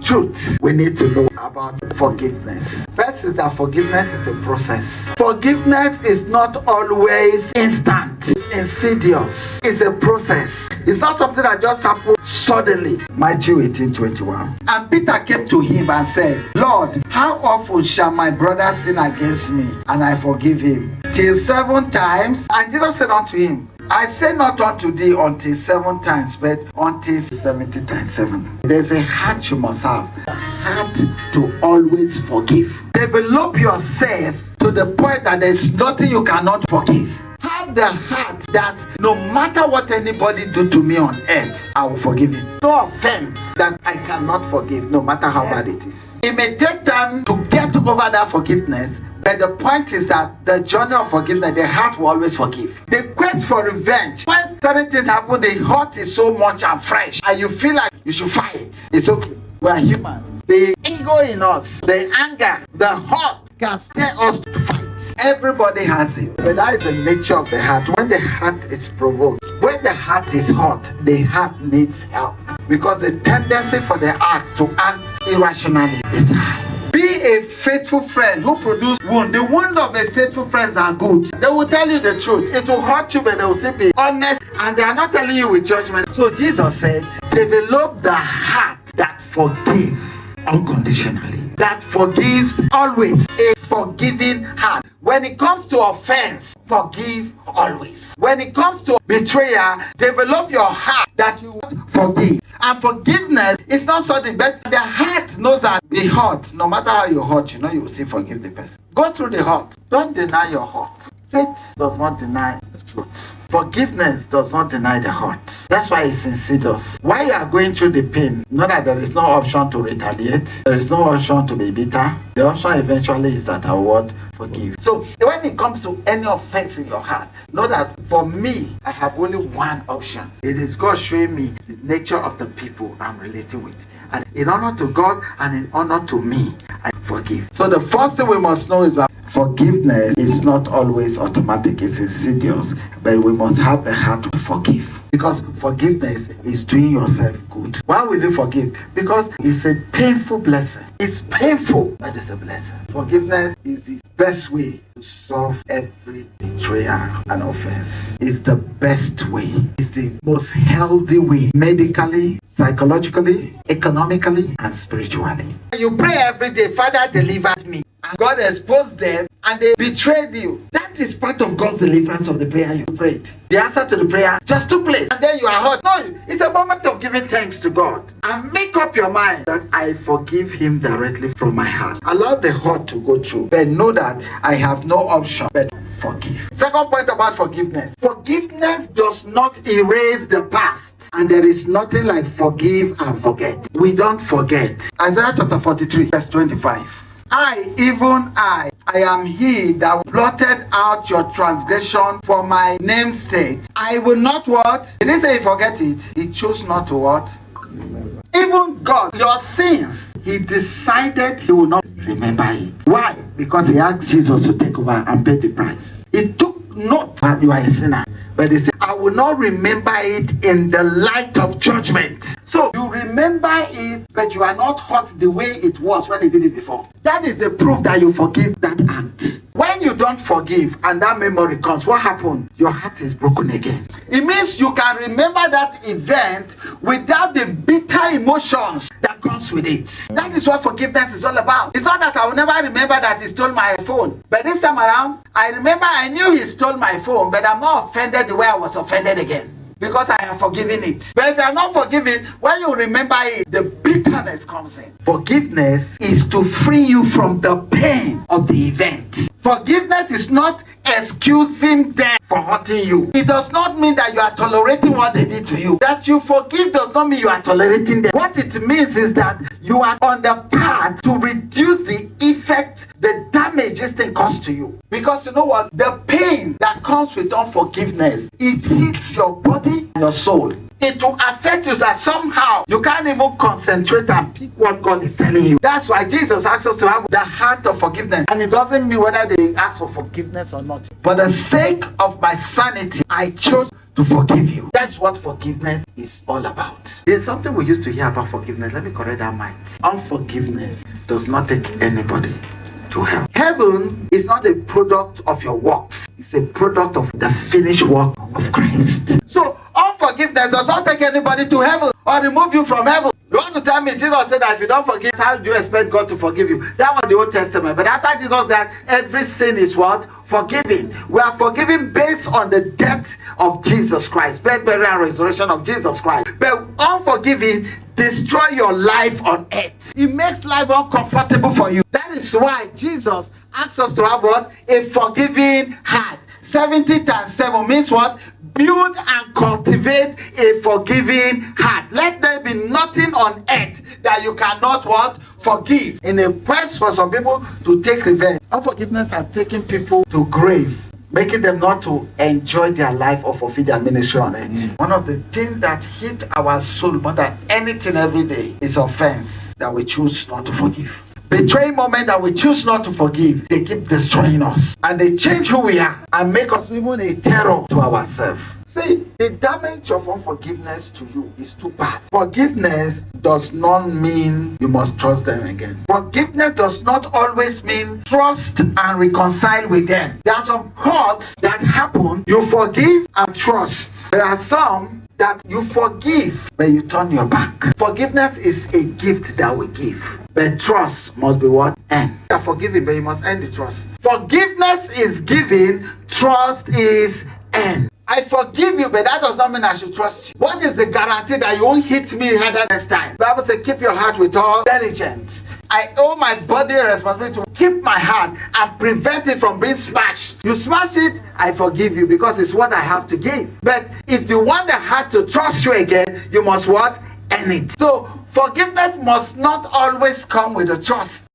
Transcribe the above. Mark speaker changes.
Speaker 1: truth we need to know about forgiveness. First is that forgiveness is a process. Forgiveness is not always instant. It's insidious. It's a process. It's not something that just happens suddenly. Matthew 18:21. And Peter came to him and said, Lord, how often shall my brother sin against me and I forgive him? Till 7 times? And Jesus said unto him, I say not unto thee until 7 times, but until 70 times 7. There's a heart you must have. The heart to always forgive. Develop yourself to the point that there's nothing you cannot forgive. Have the heart that no matter what anybody do to me on earth, I will forgive him. No offense that I cannot forgive, no matter how bad it is. It may take time to get over that forgiveness, but the point is that the journey of forgiveness, the heart will always forgive. The quest for revenge, when certain things happen, the heart is so much and fresh, and you feel like you should fight. It's okay. We are human. The ego in us, the anger, the heart can stir us to fight. Everybody has it. But that is the nature of the heart. When the heart is provoked, when the heart is hot, the heart needs help. Because the tendency for the heart to act irrationally is high. Be a faithful friend who produces wound. The wound of a faithful friends are good. They will tell you the truth. It will hurt you, but they will still be honest. And they are not telling you with judgment. So Jesus said, develop the heart that forgives unconditionally. That forgives always. A forgiving heart. When it comes to offense, forgive always. When it comes to betrayal, develop your heart that you forgive. And forgiveness is not something, but the heart knows that be hurt. No matter how you hurt, you know you will still forgive the person. Go through the hurt. Don't deny your hurt. Faith does not deny the truth. Forgiveness does not deny the hurt. That's why it's insidious. While you are going through the pain, know that there is no option to retaliate. There is no option to be bitter. The option eventually is that I will forgive. So when it comes to any offense in your heart, know that for me, I have only one option. It is God showing me the nature of the people I'm relating with. And in honor to God and in honor to me, I forgive. So the first thing we must know is that forgiveness is not always automatic, it's insidious, but we must have the heart to forgive. Because forgiveness is doing yourself good. Why will you forgive? Because it's a painful blessing. It's painful, but it's a blessing. Forgiveness is the best way to solve every betrayal and offense. It's the best way. It's the most healthy way. Medically, psychologically, economically, and spiritually. You pray every day, Father, deliver me. And God exposed them and they betrayed you. That is part of God's deliverance of the prayer you prayed. The answer to the prayer just took place. And then you are hurt. No, it's a moment of giving thanks to God. And make up your mind that I forgive him directly from my heart. Allow the hurt to go through. But know that I have no option but forgive. Second point about forgiveness. Forgiveness does not erase the past. And there is nothing like forgive and forget. We don't forget. Isaiah chapter 43 verse 25. Even I am he that blotted out your transgression for my name's sake. I will not what? He didn't say he forget it. He chose not to what? Even God, your sins, he decided he will not remember it. Why? Because he asked Jesus to take over and pay the price. He took note that you are a sinner. But he said, I will not remember it in the light of judgment. So you remember it, but you are not hurt the way it was when he did it before. That is the proof that you forgive that act. When you don't forgive and that memory comes, what happened? Your heart is broken again. It means you can remember that event without the bitter emotions that comes with it. That is what forgiveness is all about. It's not that I will never remember that he stole my phone. But this time around, I remember I knew he stole my phone, but I'm not offended the way I was offended again. Because I am forgiving it. But if I am not forgiving, when you remember it, the bitterness comes in. Forgiveness is to free you from the pain of the event. Forgiveness is not excusing them for hurting you. It does not mean that you are tolerating what they did to you. That you forgive does not mean you are tolerating them. What it means is that you are on the path to reduce the effect, the damage this thing caused to you. Because you know what? The pain that comes with unforgiveness, it hits your body and your soul. It will affect you that somehow you can't even concentrate and pick what God is telling you. That's why Jesus asks us to have the heart of forgiveness. And it doesn't mean whether they ask for forgiveness or not. For the sake of my sanity, I chose to forgive you. That's what forgiveness is all about. There's something we used to hear about forgiveness. Let me correct that mind. Unforgiveness does not take anybody to hell. Heaven is not a product of your works. It's a product of the finished work of Christ. So unforgiveness does not take anybody to heaven or remove you from heaven. You want to tell me Jesus said that if you don't forgive, how do you expect God to forgive you? That was the Old Testament. But after Jesus said, every sin is what? Forgiven. We are forgiven based on the death of Jesus Christ, death, burial, and resurrection of Jesus Christ. But unforgiving destroy your life on earth. It makes life uncomfortable for you. That is why Jesus asks us to have what? A forgiving heart. 70 times 7 means what? Build and cultivate a forgiving heart. Let there be nothing on earth that you cannot what? Forgive. In a quest for some people to take revenge. Unforgiveness has taken people to grave, making them not to enjoy their life or fulfill their ministry on earth. One of the things that hit our soul more than anything every day is offense that we choose not to forgive. Betraying moment that we choose not to forgive, they keep destroying us. And they change who we are and make us even a terror to ourselves. See, the damage of unforgiveness to you is too bad. Forgiveness does not mean you must trust them again. Forgiveness does not always mean trust and reconcile with them. There are some hurts that happen, you forgive and trust. There are some that you forgive, but you turn your back. Forgiveness is a gift that we give. But trust must be what? End. You are forgiving, but you must end the trust. Forgiveness is giving, trust is end. I forgive you, but that does not mean I should trust you. What is the guarantee that you won't hit me harder next time? The Bible says, keep your heart with all diligence. I owe my body a responsibility to keep my heart and prevent it from being smashed. You smash it, I forgive you because it's what I have to give. But if you want the heart to trust you again, you must what? End it. So forgiveness must not always come with a trust.